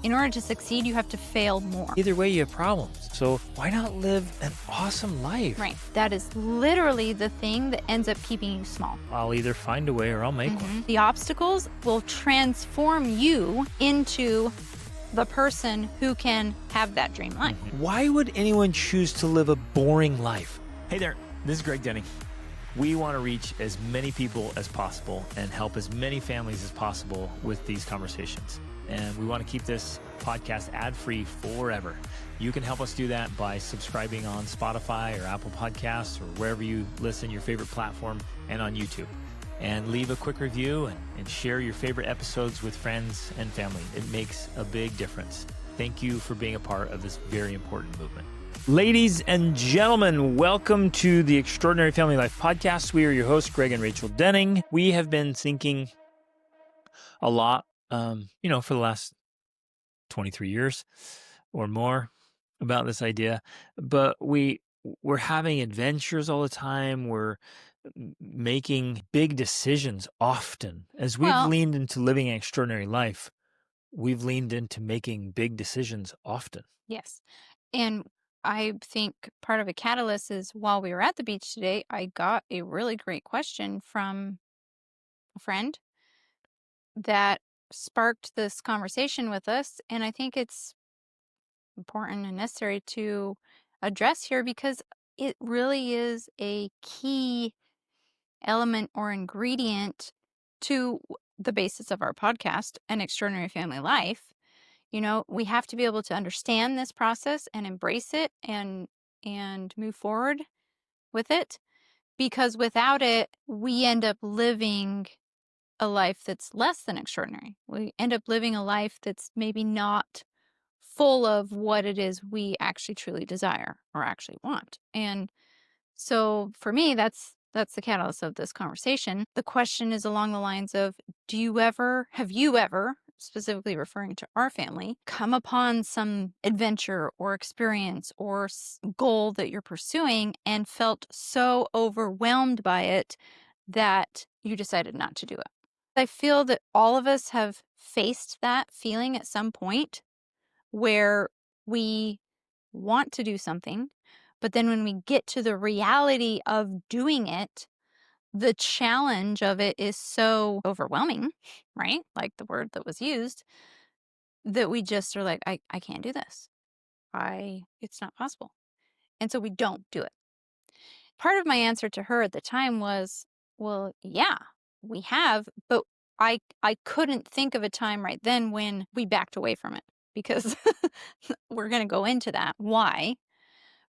In order to succeed, you have to fail more. Either way, you have problems. So why not live an awesome life? Right. That is literally the thing that ends up keeping you small. I'll either find a way or I'll make one. The obstacles will transform you into the person who can have that dream life. Why would anyone choose to live a boring life? Hey there, this is Greg Denning. We want to reach as many people as possible and help as many families as possible with these conversations. And we want to keep this podcast ad-free forever. You can help us do that by subscribing on Spotify or Apple Podcasts or wherever you listen, your favorite platform, and on YouTube. And leave a quick review and share your favorite episodes with friends and family. It makes a big difference. Thank you for being a part of this very important movement. Ladies and gentlemen, welcome to the Extraordinary Family Life Podcast. We are your hosts, Greg and Rachel Denning. We have been thinking a lot, for the last 23 years or more about this idea, but we're having adventures all the time. We're making big decisions often. As we've leaned into living an extraordinary life, we've leaned into making big decisions often. Yes. And I think part of a catalyst is while we were at the beach today, I got a really great question from a friend that sparked this conversation with us. And I think it's important and necessary to address here because it really is a key element or ingredient to the basis of our podcast, An Extraordinary Family Life. You know, we have to be able to understand this process and embrace it and move forward with it, because without it, we end up living a life that's less than extraordinary. We end up living a life that's maybe not full of what it is we actually truly desire or actually want. And so for me, that's the catalyst of this conversation. The question is along the lines of, have you ever, specifically referring to our family, come upon some adventure or experience or goal that you're pursuing and felt so overwhelmed by it that you decided not to do it? I feel that all of us have faced that feeling at some point where we want to do something, but then when we get to the reality of doing it, the challenge of it is so overwhelming, right? Like the word that was used, that we just are like, I can't do this. It's not possible. And so we don't do it. Part of my answer to her at the time was, well, yeah, we have, but I couldn't think of a time right then when we backed away from it, because we're going to go into that. Why?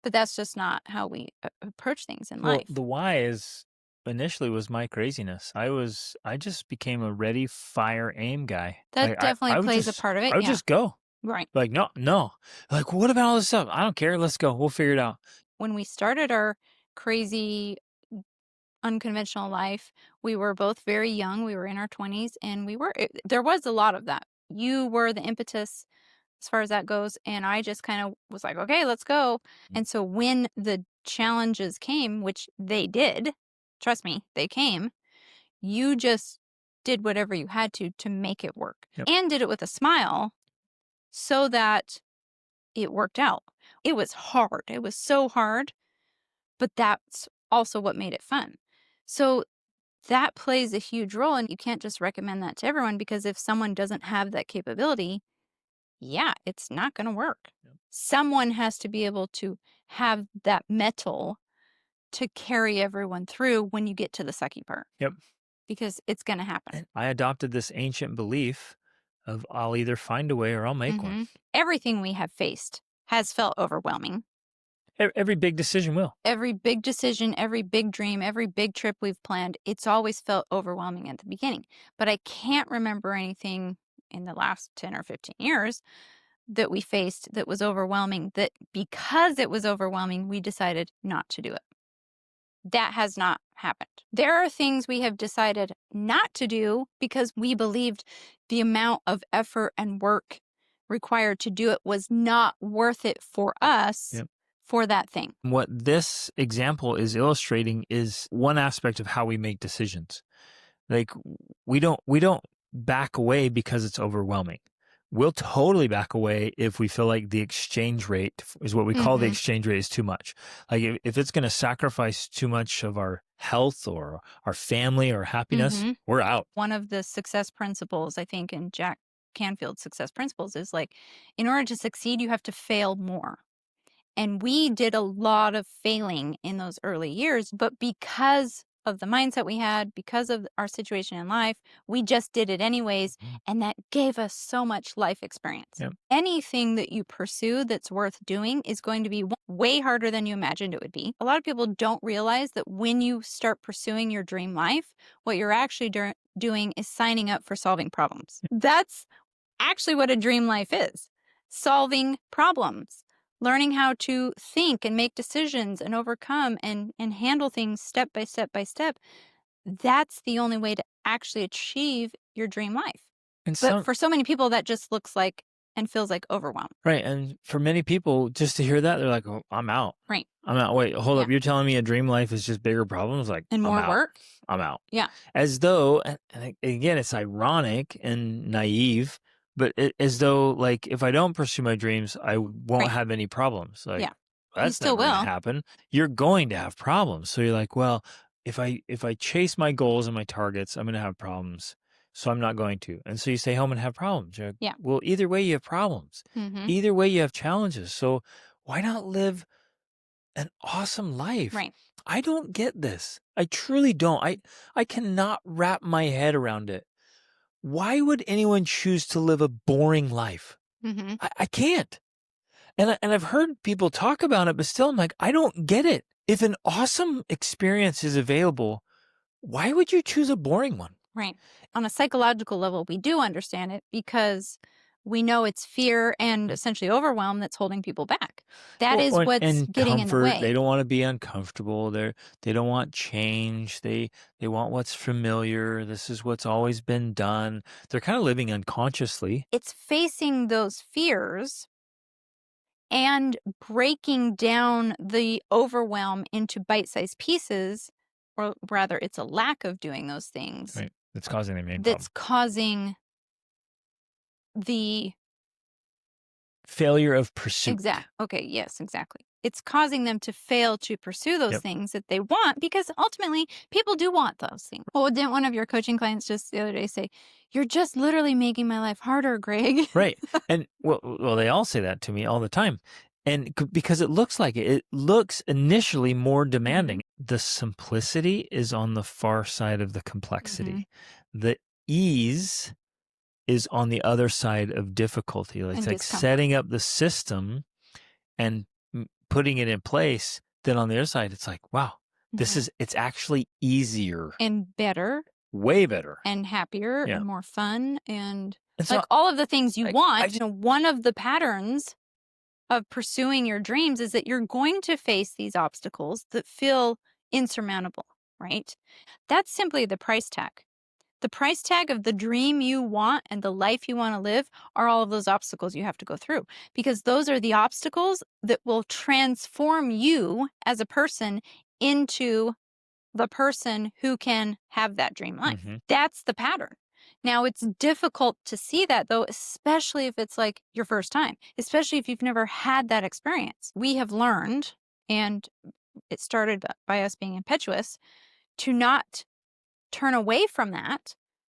But that's just not how we approach things in life. The why initially was my craziness. I just became a ready, fire, aim guy. That definitely plays a part of it. I would just go. Right. Like, no. Like, what about all this stuff? I don't care. Let's go. We'll figure it out. When we started our crazy, unconventional life, we were both very young. We were in our 20s, and there was a lot of that. You were the impetus as far as that goes, and I just kind of was like, okay, let's go. And so when the challenges came, which they did, trust me, they came, you just did whatever you had to make it work. Yep. And did it with a smile so that it worked out. It was hard. It was so hard, but that's also what made it fun. So that plays a huge role, and you can't just recommend that to everyone, because if someone doesn't have that capability, it's not going to work. Yep. Someone has to be able to have that mettle to carry everyone through when you get to the sucky part. Yep. Because it's going to happen. I adopted this ancient belief of I'll either find a way or I'll make one. Everything we have faced has felt overwhelming. Every big decision will. Every big decision, every big dream, every big trip we've planned, it's always felt overwhelming at the beginning. But I can't remember anything in the last 10 or 15 years that we faced that was overwhelming, that because it was overwhelming, we decided not to do it. That has not happened. There are things we have decided not to do because we believed the amount of effort and work required to do it was not worth it for us. Yep. For that thing. What this example is illustrating is one aspect of how we make decisions. Like we don't back away because it's overwhelming. we'll totally back away if we feel like the exchange rate is what we call the Mhm. exchange rate is too much. Like if it's going to sacrifice too much of our health or our family or happiness, Mhm. we're out. One of the success principles, I think, in Jack Canfield's success principles is like, in order to succeed, you have to fail more. And we did a lot of failing in those early years, but because of the mindset we had, because of our situation in life, we just did it anyways. Mhm. And that gave us so much life experience. Yep. Anything that you pursue that's worth doing is going to be way harder than you imagined it would be. A lot of people don't realize that when you start pursuing your dream life, what you're actually doing is signing up for solving problems. That's actually what a dream life is: solving problems, learning how to think and make decisions and overcome and handle things step by step by step. That's the only way to actually achieve your dream life. And But some for so many people, that just looks like and feels like overwhelm. Right, and for many people, just to hear that, they're like, "Oh, I'm out. Right. I'm out. Wait, hold Yeah. up. You're telling me a dream life is just bigger problems? Like, And I'm more out. work. I'm out." Yeah. As though, and again, it's ironic and naive, but as though, like, if I don't pursue my dreams, I won't Right. have any problems. Like, Yeah. You that's still never going to will. happen. You're going to have problems. So you're like, well, if I chase my goals and my targets, I'm going to have problems. So I'm not going to. And so you stay home and have problems. You're like, Yeah. well, either way, you have problems. Mm-hmm. Either way, you have challenges. So why not live an awesome life? Right. I don't get this. I truly don't. I cannot wrap my head around it. Why would anyone choose to live a boring life? Mm-hmm. I can't. And I've heard people talk about it, but still I'm like, I don't get it. If an awesome experience is available, why would you choose a boring one? Right. On a psychological level, we do understand it because we know it's fear and essentially overwhelm that's holding people back. That is what's And getting in the comfort. They way. don't want to be uncomfortable. They don't want change. They want what's familiar. This is what's always been done. They're kind of living unconsciously. It's facing those fears and breaking down the overwhelm into bite-sized pieces, or rather, it's a lack of doing those things Right. That's causing the main that's problem. causing the Failure of pursuit. exactly. It's causing them to fail to pursue those Yep. things that they want, because ultimately people do want those things. Oh, didn't one of your coaching clients just the other day say, "You're just literally making my life harder, Greg"? Right. And well, they all say that to me all the time. And because it looks like it looks initially more demanding. The simplicity is on the far side of the complexity. The ease is on the other side of difficulty. It's And like discomfort. setting up the system and putting it in place. Then on the other side, it's like, wow, it's actually easier, and better way better. and happier Yeah. and more fun and And so like all of the things you want. just- One of the patterns of pursuing your dreams is that you're going to face these obstacles that feel insurmountable, right? That's simply the price tag. The price tag of the dream you want and the life you want to live are all of those obstacles you have to go through, because those are the obstacles that will transform you as a person into the person who can have that dream life. That's the pattern. Now, it's difficult to see that, though, especially if it's like your first time, especially if you've never had that experience. We have learned, and it started by us being impetuous, to not turn away from that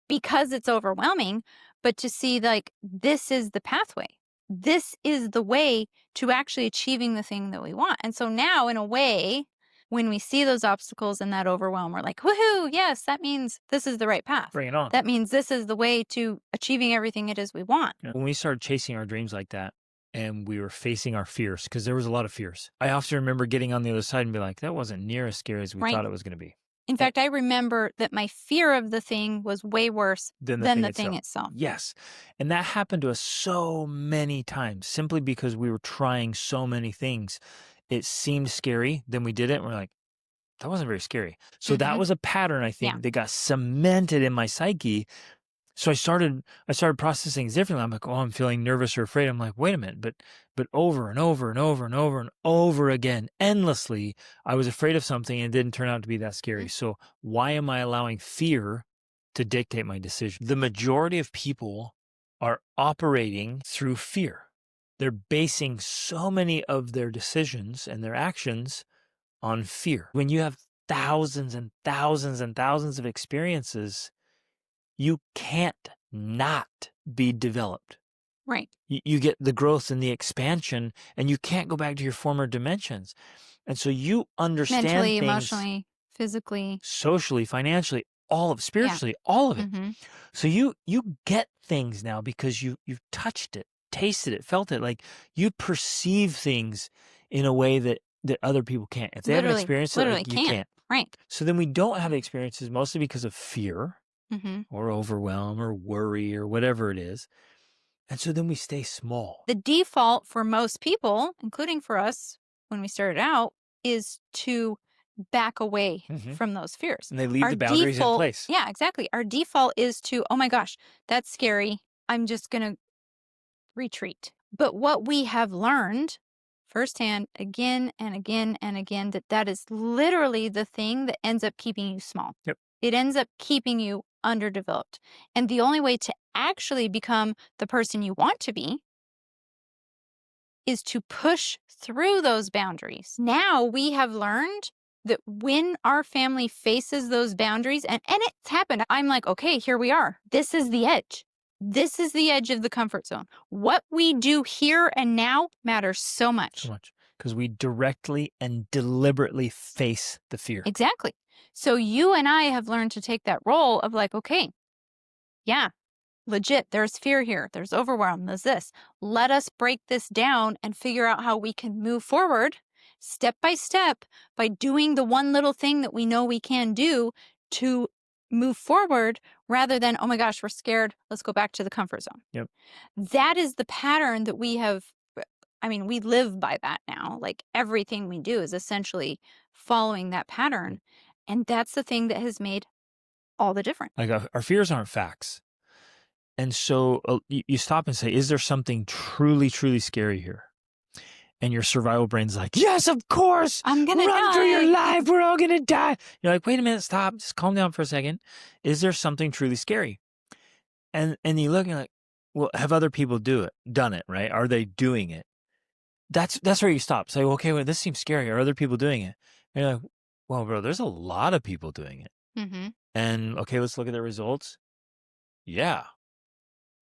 because it's overwhelming, but to see like, this is the pathway. This is the way to actually achieving the thing that we want. And so now, in a way, when we see those obstacles and that overwhelm, we're like, woohoo, yes, that means this is the right path. Bring it on. That means this is the way to achieving everything it is we want. When we started chasing our dreams like that and we were facing our fears, because there was a lot of fears, I often remember getting on the other side and be like, that wasn't near as scary as we Right. thought it was going to be. In fact, I remember that my fear of the thing was way worse than the thing itself. Yes. And that happened to us so many times simply because we were trying so many things. It seemed scary. Then we did it and we're like, that wasn't very scary. So that was a pattern, I think, that got cemented in my psyche. So I started processing things differently. I'm like, oh, I'm feeling nervous or afraid. I'm like, wait a minute, but over and over and over and over and over again, endlessly, I was afraid of something and it didn't turn out to be that scary. So why am I allowing fear to dictate my decision? The majority of people are operating through fear. They're basing so many of their decisions and their actions on fear. When you have thousands and thousands and thousands of experiences, you can't not be developed. Right. You get the growth and the expansion, and you can't go back to your former dimensions. And so you understand Mentally, things emotionally, physically. socially, financially, all of Yeah. spiritually, all of it. Mm-hmm. So you get things now because you've touched it, tasted it, felt it. Like you perceive things in a way that other people can't. If they haven't experienced it, Literally like you can't. can't. Right. So then we don't have experiences mostly because of fear Mm-hmm. or overwhelm or worry or whatever it is. And so then we stay small. The default for most people, including for us when we started out, is to back away from those fears. And they leave Our the boundaries in default, place. yeah, exactly. Our default is to, oh my gosh, that's scary. I'm just going to retreat. But what we have learned firsthand again and again and again, that is literally the thing that ends up keeping you small. Yep. It ends up keeping you underdeveloped. And the only way to actually become the person you want to be is to push through those boundaries. Now we have learned that when our family faces those boundaries, and it's happened, I'm like, okay, here we are. This is the edge. This is the edge of the comfort zone. What we do here and now matters so much. So much. Because we directly and deliberately face the fear. Exactly. So you and I have learned to take that role of like, okay, yeah, legit, there's fear here. There's overwhelm. There's this. Let us break this down and figure out how we can move forward step by step by doing the one little thing that we know we can do to move forward rather than, oh my gosh, we're scared. Let's go back to the comfort zone. Yep. That is the pattern that we have. I mean, we live by that now. Like everything we do is essentially following that pattern. And that's the thing that has made all the difference. Like our fears aren't facts. And so you stop and say, is there something truly, truly scary here? And your survival brain's like, yes, of course. I'm going to run for your life. We're all going to die. You're like, wait a minute, stop. Just calm down for a second. Is there something truly scary? And you look and you're like, well, have other people done it, right? Are they doing it? That's where you stop. Say, okay, well, this seems scary. Are other people doing it? And you're like, well, bro, there's a lot of people doing it. Mm-hmm. And okay, let's look at the results. Yeah.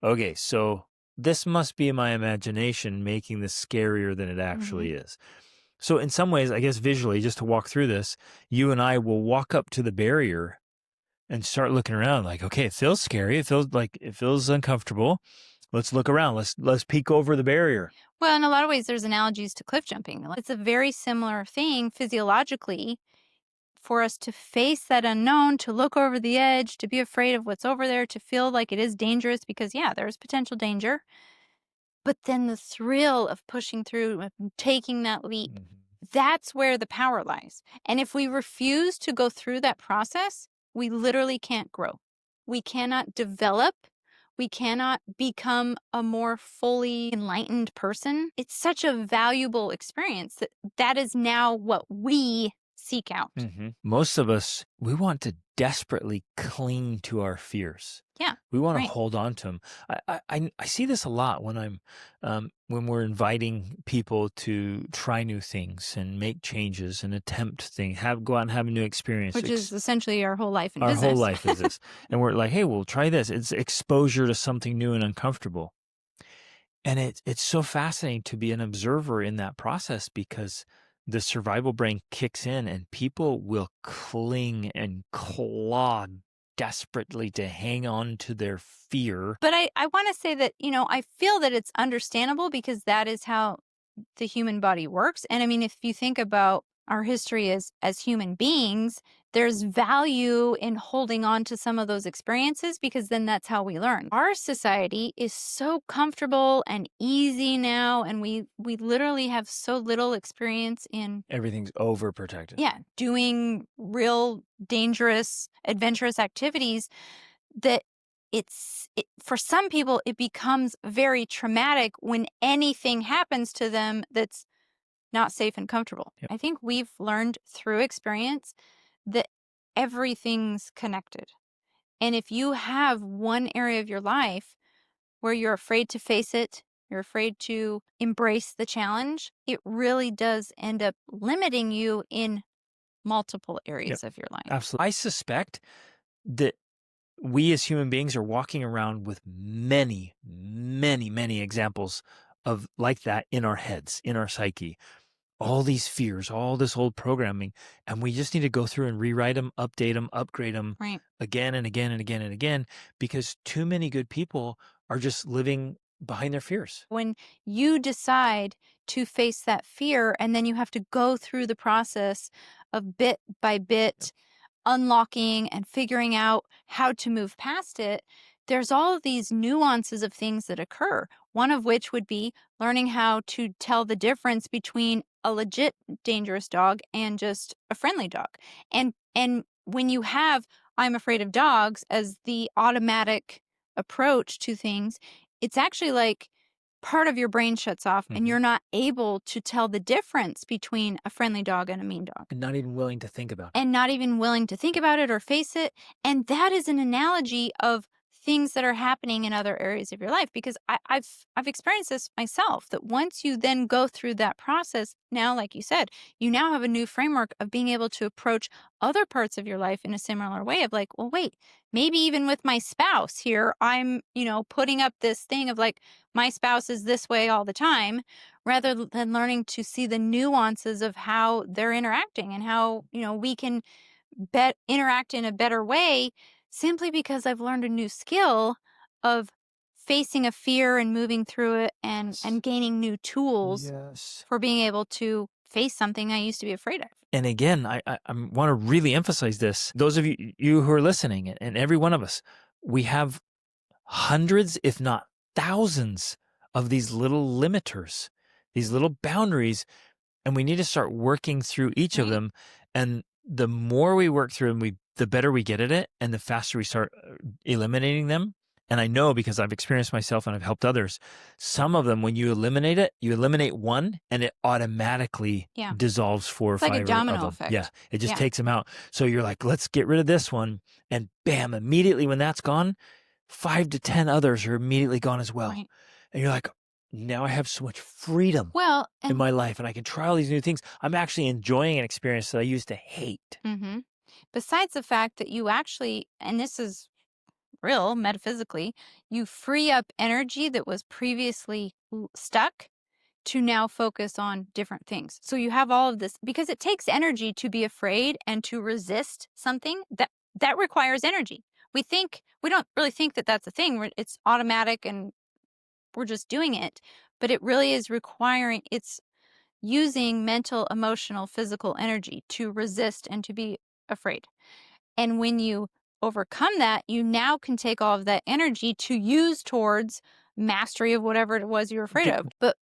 Okay, so this must be my imagination making this scarier than it actually is. So in some ways, I guess visually, just to walk through this, you and I will walk up to the barrier and start looking around like, okay, it feels scary. It feels uncomfortable. Let's look around. Let's peek over the barrier. Well, in a lot of ways, there's analogies to cliff jumping. It's a very similar thing physiologically for us to face that unknown, to look over the edge, to be afraid of what's over there, to feel like it is dangerous because, yeah, there's potential danger. But then the thrill of pushing through, of taking that leap, that's where the power lies. And if we refuse to go through that process, we literally can't grow. We cannot develop. We cannot become a more fully enlightened person. It's such a valuable experience that is now what we seek out. Most of us, we want to desperately cling to our fears. Yeah. We want to hold on to them. I see this a lot when when we're inviting people to try new things and make changes and attempt things, go out and have a new experience. Which is essentially our whole life in business. Our whole life is this. And we're like, hey, well, try this. It's exposure to something new and uncomfortable. And it's so fascinating to be an observer in that process because the survival brain kicks in and people will cling and claw desperately to hang on to their fear. But I want to say that, I feel that it's understandable because that is how the human body works. And I mean, if you think about our history as human beings, there's value in holding on to some of those experiences because then that's how we learn. Our society is so comfortable and easy now, and we literally have so little experience in everything's overprotected. Yeah, doing real dangerous, adventurous activities that for some people it becomes very traumatic when anything happens to them that's not safe and comfortable. Yep. I think we've learned through experience that everything's connected. And if you have one area of your life where you're afraid to face it, you're afraid to embrace the challenge, it really does end up limiting you in multiple areas of your life. Absolutely. I suspect that we as human beings are walking around with many, many, many examples of like that in our heads, in our psyche. All these fears, all this old programming, and we just need to go through and rewrite them, update them, upgrade them Right. again and again and again and again, because too many good people are just living behind their fears. When you decide to face that fear and then you have to go through the process of bit by bit unlocking and figuring out how to move past it, there's all of these nuances of things that occur. One of which would be learning how to tell the difference between a legit dangerous dog and just a friendly dog. And when you have I'm afraid of dogs as the automatic approach to things, it's actually like part of your brain shuts off and you're not able to tell the difference between a friendly dog and a mean dog. And not even willing to think about it. And not even willing to think about it or face it. And that is an analogy of things that are happening in other areas of your life, because I've experienced this myself, that once you then go through that process, now, like you said, you now have a new framework of being able to approach other parts of your life in a similar way of like, well, wait, maybe even with my spouse here, I'm, putting up this thing of like, my spouse is this way all the time, rather than learning to see the nuances of how they're interacting and how, we can interact in a better way, simply because I've learned a new skill of facing a fear and moving through it and gaining new tools for being able to face something I used to be afraid of. And again, I want to really emphasize this. Those of you who are listening, and every one of us, we have hundreds, if not thousands, of these little limiters, these little boundaries, and we need to start working through each of them. And the more we work through them, the better we get at it, and the faster we start eliminating them. And I know, because I've experienced myself and I've helped others, some of them, when you eliminate it, you eliminate one and it automatically dissolves 4 or 5 like a domino of them. effect. Yeah, it just takes them out. So you're like, let's get rid of this one. And bam, immediately when that's gone, 5 to 10 others are immediately gone as well. Right. And you're like, now I have so much freedom in my life, and I can try all these new things. I'm actually enjoying an experience that I used to hate. Mm-hmm. Besides the fact that you actually, and this is real metaphysically, you free up energy that was previously stuck to now focus on different things. So you have all of this, because it takes energy to be afraid and to resist something that requires energy. We don't really think that that's a thing. It's automatic and we're just doing it, but it really is it's using mental, emotional, physical energy to resist and to be afraid. And when you overcome that, you now can take all of that energy to use towards mastery of whatever it was you're afraid of. But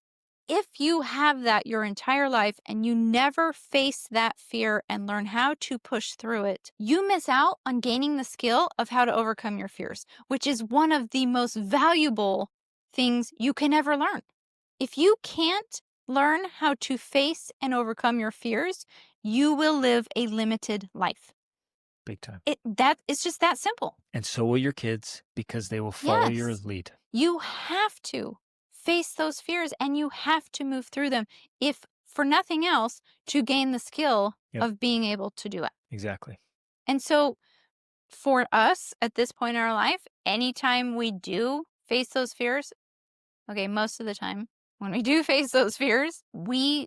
if you have that your entire life and you never face that fear and learn how to push through it, you miss out on gaining the skill of how to overcome your fears, which is one of the most valuable things you can ever learn. If you can't learn how to face and overcome your fears, you will live a limited life. Big time. It's just that simple. And so will your kids, because they will follow your lead. You have to face those fears and you have to move through them, if for nothing else, to gain the skill of being able to do it. Exactly. And so for us at this point in our life, anytime we do face those fears, most of the time when we do face those fears, we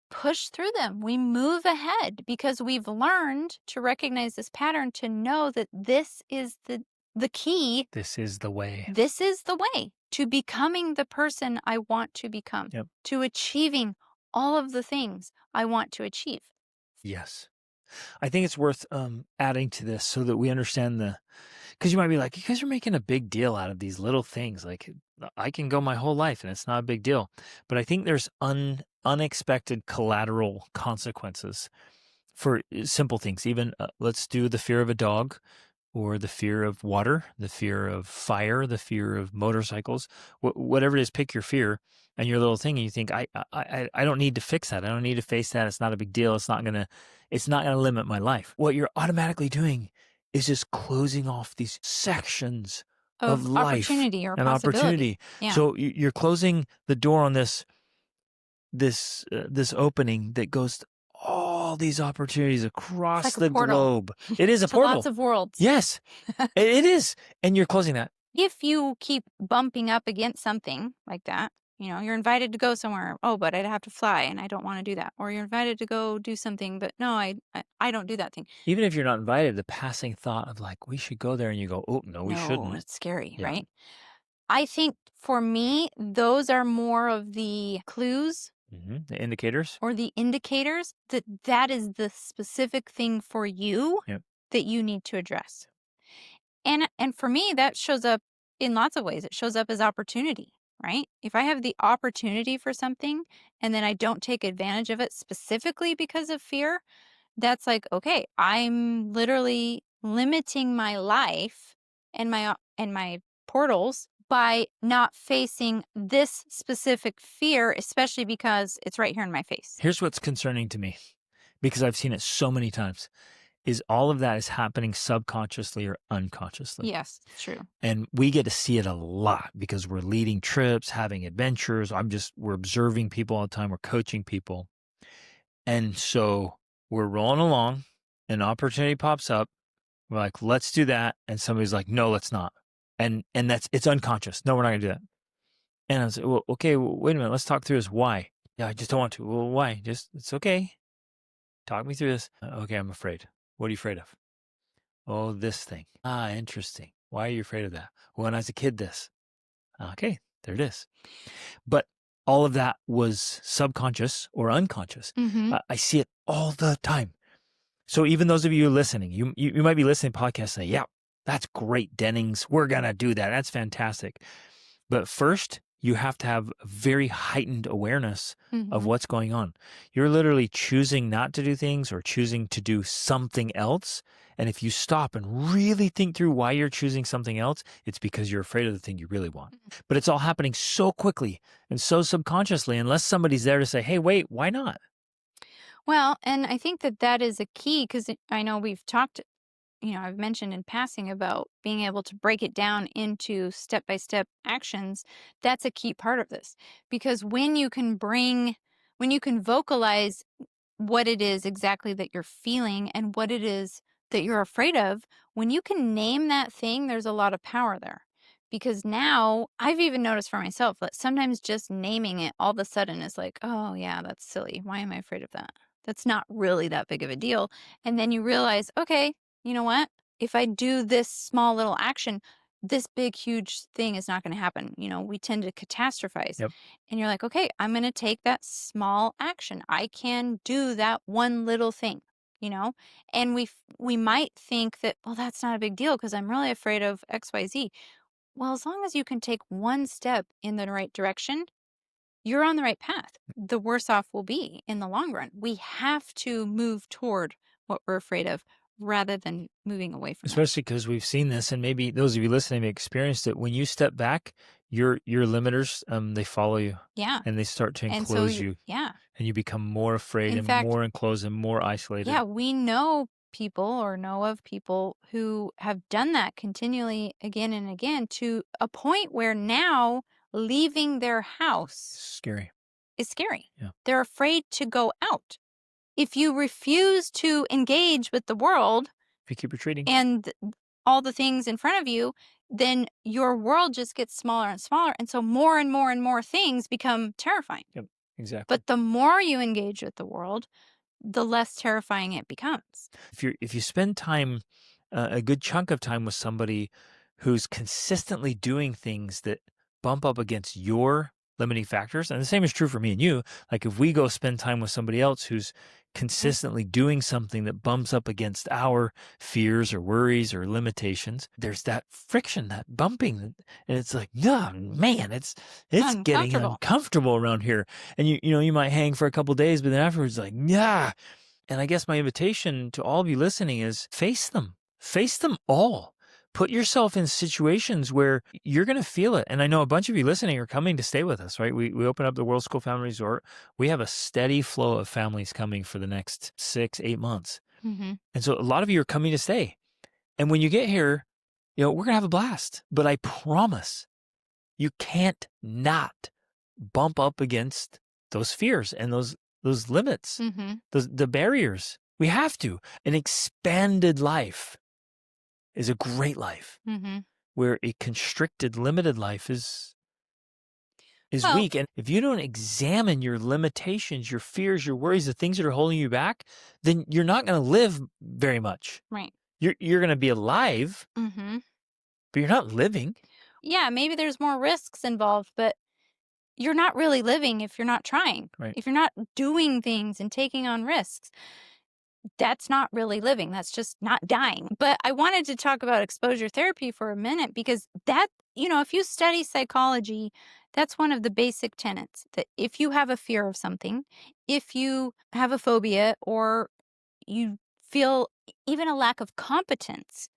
push through them. We move ahead because we've learned to recognize this pattern, to know that this is the key. This is the way. This is the way to becoming the person I want to become, to achieving all of the things I want to achieve. Yes. I think it's worth adding to this so that we understand because you might be like, you guys are making a big deal out of these little things. Like, I can go my whole life and it's not a big deal. But I think there's unexpected collateral consequences for simple things. Even let's do the fear of a dog, or the fear of water, the fear of fire, the fear of motorcycles, whatever it is. Pick your fear and your little thing, and you think, I don't need to fix that. I don't need to face that. It's not a big deal. It's not gonna limit my life. What you're automatically doing is just closing off these sections of life, opportunity or an possibility. opportunity. Yeah. So you're closing the door on this opening that goes to all these opportunities It's across like a the portal globe. It is a to lots portal. of worlds. Yes, it is. And you're closing that. If you keep bumping up against something like that, you're invited to go somewhere. Oh, but I'd have to fly and I don't want to do that. Or you're invited to go do something, but no, I don't do that thing. Even if you're not invited, the passing thought of like, we should go there, and you go, oh, no, we No, shouldn't. it's scary, Yeah. right? I think for me, those are more of the clues The indicators. or the indicators that is the specific thing for you Yep. that you need to address. And for me, that shows up in lots of ways. It shows up as opportunity, right? If I have the opportunity for something and then I don't take advantage of it specifically because of fear, that's like, okay, I'm literally limiting my life and my portals by not facing this specific fear, especially because it's right here in my face. Here's what's concerning to me, because I've seen it so many times, is all of that is happening subconsciously or unconsciously. Yes, it's true. And we get to see it a lot because we're leading trips, having adventures. We're observing people all the time. We're coaching people. And so we're rolling along, an opportunity pops up. We're like, let's do that. And somebody's like, no, let's not. And it's unconscious. No, we're not gonna do that. And I was like, well, okay, wait a minute. Let's talk through this. Why? Yeah, I just don't want to. Well, why? It's okay. Talk me through this. Okay, I'm afraid. What are you afraid of? Oh, this thing. Ah, interesting. Why are you afraid of that? When I was a kid, this. Okay, there it is. But all of that was subconscious or unconscious. Mm-hmm. I see it all the time. So even those of you listening, you might be listening to podcasts and say, yeah, that's great, Dennings. We're going to do that. That's fantastic. But first, you have to have a very heightened awareness of what's going on. You're literally choosing not to do things or choosing to do something else. And if you stop and really think through why you're choosing something else, it's because you're afraid of the thing you really want. But it's all happening so quickly and so subconsciously, unless somebody's there to say, hey, wait, why not? Well, and I think that is a key because I know we've talked, I've mentioned in passing about being able to break it down into step-by-step actions. That's a key part of this because when you can vocalize what it is exactly that you're feeling and what it is that you're afraid of, when you can name that thing, there's a lot of power there. Because now I've even noticed for myself that sometimes just naming it all of a sudden is like, oh, yeah, that's silly. Why am I afraid of that? That's not really that big of a deal. And then you realize, okay, you know what? If I do this small little action, this big, huge thing is not going to happen. We tend to catastrophize. Yep. And you're like, okay, I'm going to take that small action. I can do that one little thing, and we might think that, well, that's not a big deal because I'm really afraid of XYZ. Well, as long as you can take one step in the right direction, you're on the right path. The worse off we'll be in the long run. We have to move toward what we're afraid of rather than moving away from it. Especially because we've seen this, and maybe those of you listening have experienced it. When you step back, your limiters, they follow you. Yeah. And they start to And enclose so you. Yeah. And you become more afraid In and fact, more enclosed and more isolated. Yeah, we know people or know of people who have done that continually again and again to a point where now leaving their house Scary. is scary. Yeah. They're afraid to go out. If you refuse to engage with the world If you keep retreating. and all the things in front of you, then your world just gets smaller and smaller. And so more and more and more things become terrifying. Yep, exactly. But the more you engage with the world, the less terrifying it becomes. If you spend time, a good chunk of time with somebody who's consistently doing things that bump up against your limiting factors, and the same is true for me and you. Like if we go spend time with somebody else who's consistently doing something that bumps up against our fears or worries or limitations, there's that friction, that bumping, and it's like, oh man, it's getting uncomfortable around here. And you might hang for a couple of days, but then afterwards, like, yeah. And I guess my invitation to all of you listening is face them all. Put yourself in situations where you're going to feel it. And I know a bunch of you listening are coming to stay with us, right? We open up the World School Family Resort. We have a steady flow of families coming for the next 6-8 months. Mm-hmm. And so a lot of you are coming to stay. And when you get here, we're going to have a blast. But I promise you can't not bump up against those fears and those limits, the barriers. We have to. An expanded life is a great life, where a constricted, limited life is weak. And if you don't examine your limitations, your fears, your worries, the things that are holding you back, then you're not going to live very much. Right. You're going to be alive, but you're not living. Yeah, maybe there's more risks involved, but you're not really living if you're not trying. Right. If you're not doing things and taking on risks, that's not really living. That's just not dying. But I wanted to talk about exposure therapy for a minute because that, if you study psychology, that's one of the basic tenets that if you have a fear of something, if you have a phobia, or you feel even a lack of competence,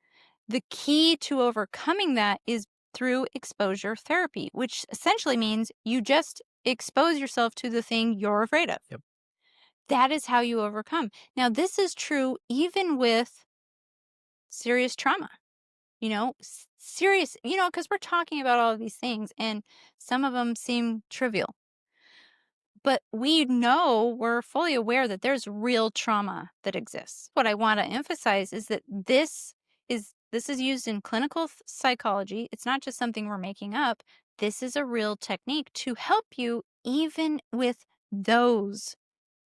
the key to overcoming that is through exposure therapy, which essentially means you just expose yourself to the thing you're afraid of. Yep. That is how you overcome. Now, this is true even with serious trauma, serious, because we're talking about all of these things and some of them seem trivial. But we're fully aware that there's real trauma that exists. What I want to emphasize is that this is used in clinical psychology. It's not just something we're making up. This is a real technique to help you even with those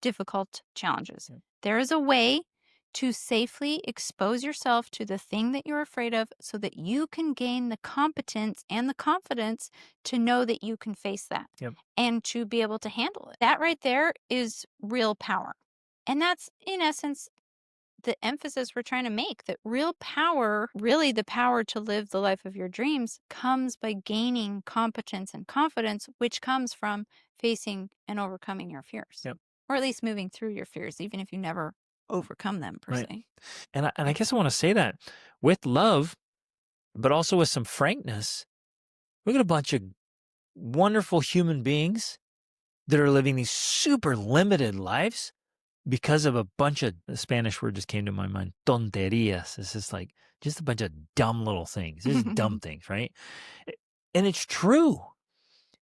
difficult challenges. Yeah. There is a way to safely expose yourself to the thing that you're afraid of so that you can gain the competence and the confidence to know that you can face that and to be able to handle it. That right there is real power. And that's, in essence, the emphasis we're trying to make, that real power, really the power to live the life of your dreams, comes by gaining competence and confidence, which comes from facing and overcoming your fears. Yep. Or at least moving through your fears, even if you never overcome them per se. And I guess I want to say that with love, but also with some frankness. We got a bunch of wonderful human beings that are living these super limited lives because of a bunch of, the Spanish word just came to my mind, tonterías. It's just like, just a bunch of dumb little things, just dumb things, right? And it's true.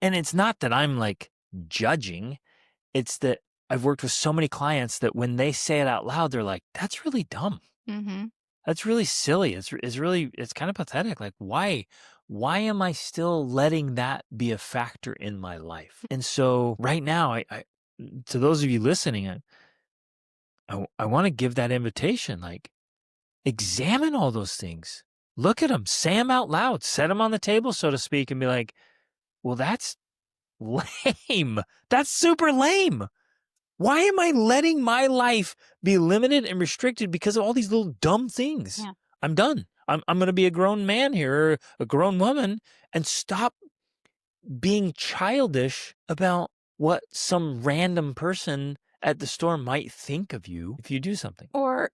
And it's not that I'm like judging. It's that I've worked with so many clients that when they say it out loud, they're like, that's really dumb. That's really silly. It's kind of pathetic. Like, why am I still letting that be a factor in my life? And so right now, I to those of you listening, I want to give that invitation, like, examine all those things. Look at them, say them out loud, set them on the table, so to speak, and be like, well, that's lame. That's super lame. Why am I letting my life be limited and restricted because of all these little dumb things? Yeah. I'm done. I'm going to be a grown man here, or a grown woman, and stop being childish about what some random person at the store might think of you if you do something. Or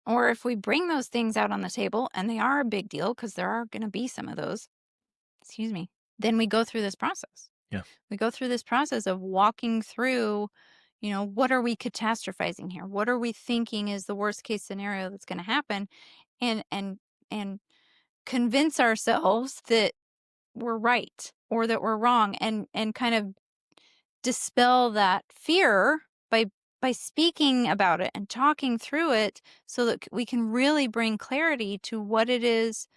if we bring those things out on the table, and they are a big deal because there are going to be some of those, then we go through this process. Yeah. We go through this process of walking through, what are we catastrophizing here? What are we thinking is the worst case scenario that's going to happen? And convince ourselves that we're right or that we're wrong, and kind of dispel that fear by speaking about it and talking through it so that we can really bring clarity to what it is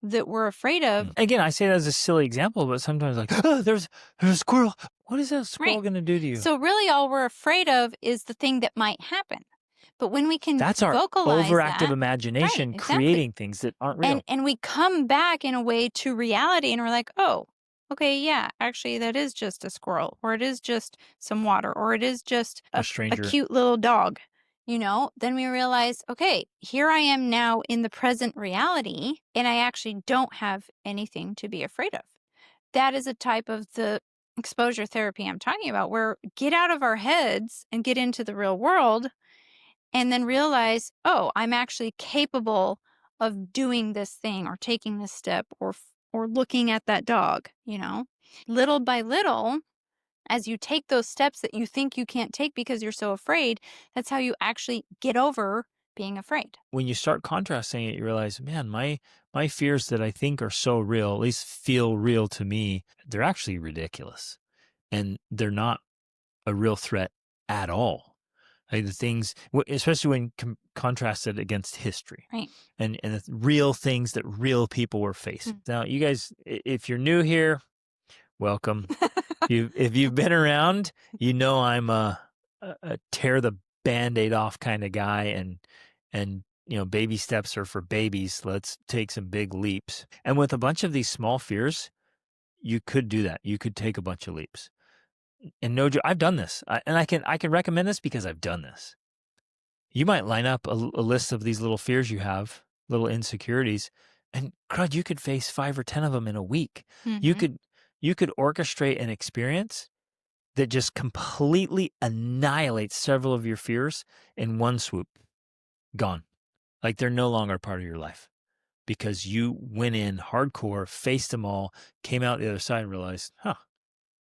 that we're afraid of. Again, I say that as a silly example, but sometimes like, oh, there's a squirrel. What is that squirrel going to do to you? So really all we're afraid of is the thing that might happen. But when we can That's our vocalize overactive that, imagination right, exactly. creating things that aren't real. And we come back in a way to reality, and we're like, oh, okay, yeah, actually that is just a squirrel, or it is just some water, or it is just a stranger. A cute little dog. Then we realize, okay, here I am now in the present reality, and I actually don't have anything to be afraid of. That is a type of the exposure therapy I'm talking about, where get out of our heads and get into the real world, and then realize, oh, I'm actually capable of doing this thing or taking this step or looking at that dog, Little by little, as you take those steps that you think you can't take because you're so afraid, that's how you actually get over being afraid. When you start contrasting it, you realize, man, my fears that I think are so real, at least feel real to me, they're actually ridiculous. And they're not a real threat at all. Like the things, especially when contrasted against history, Right. and the real things that real people were facing. Now, you guys, if you're new here, welcome. If you've been around, you know I'm a tear the Band-Aid off kind of guy, and baby steps are for babies. Let's take some big leaps. And with a bunch of these small fears, you could do that. You could take a bunch of leaps. And no joke, I've done this, and I can recommend this because I've done this. You might line up a list of these little fears you have, little insecurities, and crud, you could face 5 or 10 of them in a week. You could orchestrate an experience that just completely annihilates several of your fears in one swoop. Gone. Like they're no longer part of your life because you went in hardcore, faced them all, came out the other side and realized,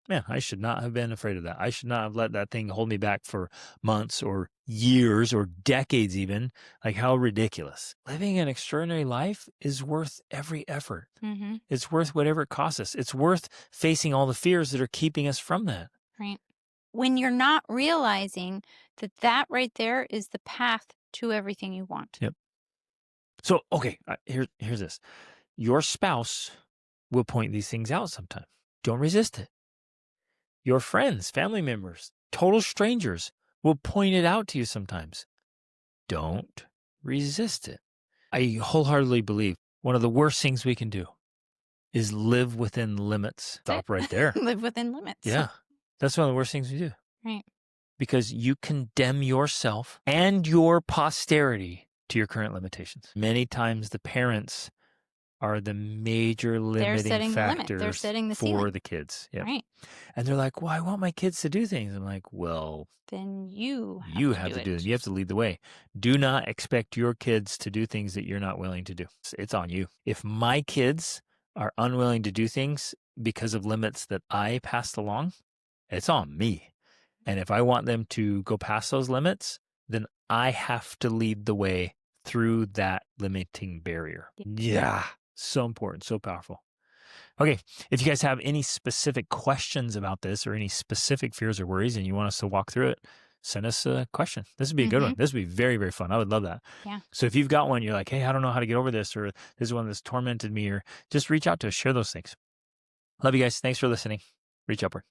man, I should not have been afraid of that. I should not have let that thing hold me back for months or years or decades even. Like, how ridiculous. Living an extraordinary life is worth every effort. It's worth whatever it costs us. It's worth facing all the fears that are keeping us from that. Right. When you're not realizing that right there is the path to everything you want. Yep. So, okay, here's this. Your spouse will point these things out sometime. Don't resist it. Your friends, family members, total strangers will point it out to you sometimes. Don't resist it. I wholeheartedly believe one of the worst things we can do is live within limits. Stop right there. Live within limits. Yeah. That's one of the worst things we do. Right. Because you condemn yourself and your posterity to your current limitations. Many times the parents are the major limiting factors They're setting the for ceiling. the kids. Yep. Right. And they're like, well, I want my kids to do things. I'm like, well, then you have to do them. You have to lead the way. Do not expect your kids to do things that you're not willing to do. It's on you. If my kids are unwilling to do things because of limits that I passed along, it's on me. And if I want them to go past those limits, then I have to lead the way through that limiting barrier. Yeah. So important, so powerful. Okay, if you guys have any specific questions about this or any specific fears or worries and you want us to walk through it, send us a question. This would be a good one. This would be very, very fun. I would love that. Yeah. So if you've got one, you're like, hey, I don't know how to get over this, or this is one that's tormented me, or just reach out to us, share those things. Love you guys. Thanks for listening. Reach upward.